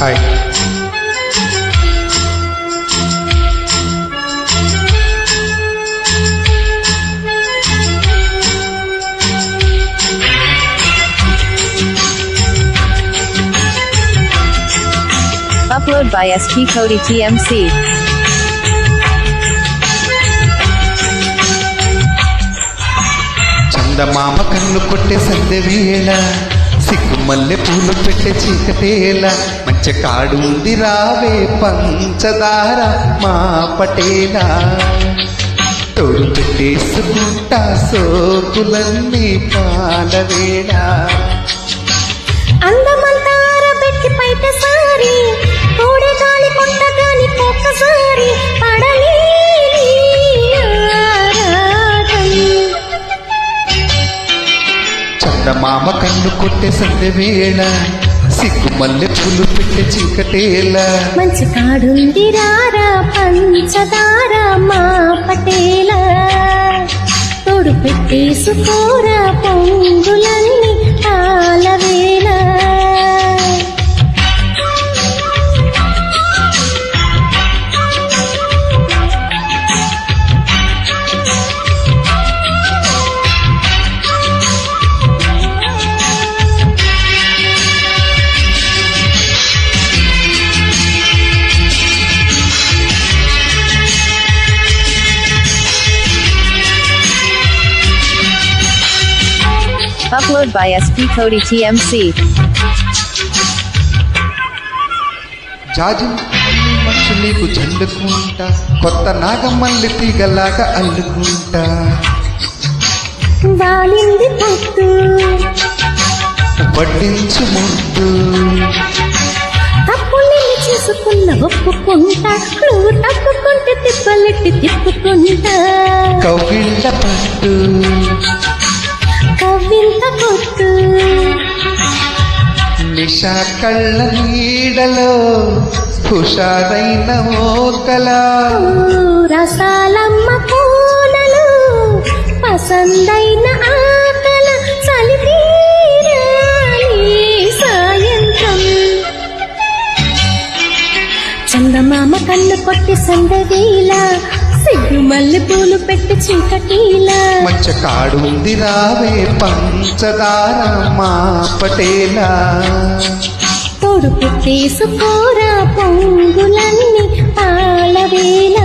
Hi. Upload by SP Cody TMC. చందమామ కన్ను కొట్టే సందె వేళ, సిగ్గు మల్లె పూలు పెట్టే చీకటేల, మంచి కాడు ఉంది రావే పంచదార మా పటేలా, తోడు పెట్టేసుకుంటా సోకులన్నీ పాలవేళ. అందమంతార పెట్టి పైట సారి తోడే గాలి కొట్టగాని ఒక్కసారి పడలే చందమామ కన్ను కొట్టే సందె వేళ, సిగ్గు మల్లె పూలు పెట్టే చీకటేల, మంచి కాడుంది రారా పంచదార మా పటేల, తోడు పెట్టేసుకోరా పొంగులన్నీ పాలవేళ. Upload by SP Cody TMC. జాజి మంచు నీకు జల్లుకుంటా, కొత్త నాగమల్లి తీగలాగా అల్లుకుంటా, వాలింది పొత్తు వడ్డించు ముద్దు, తప్పులు చేసుకున్న ఒప్పుకుంటా, నువ్వు తప్పుకుంటే తిప్పలెట్టి తిప్పుకుంటా, కౌగిళ్ళ పట్టు కవ్వింత కొట్టు నిషా కళ్ళ నీడలో హుషారైన మోకలా, రసాలమ్మ పూలలో పసందైన ఆకల చలితీరాలి సాయంత్రం. చందమామ కన్ను కొట్టి సందవేళ, సిగ్గు మల్లె పూలు పెట్టి చీకటీలా, మంచ కాడు ఉంది రావే పంచదార మా పటేలా, తోడు పెట్టేసుకోరా పొంగులన్నీ పాలవేళ.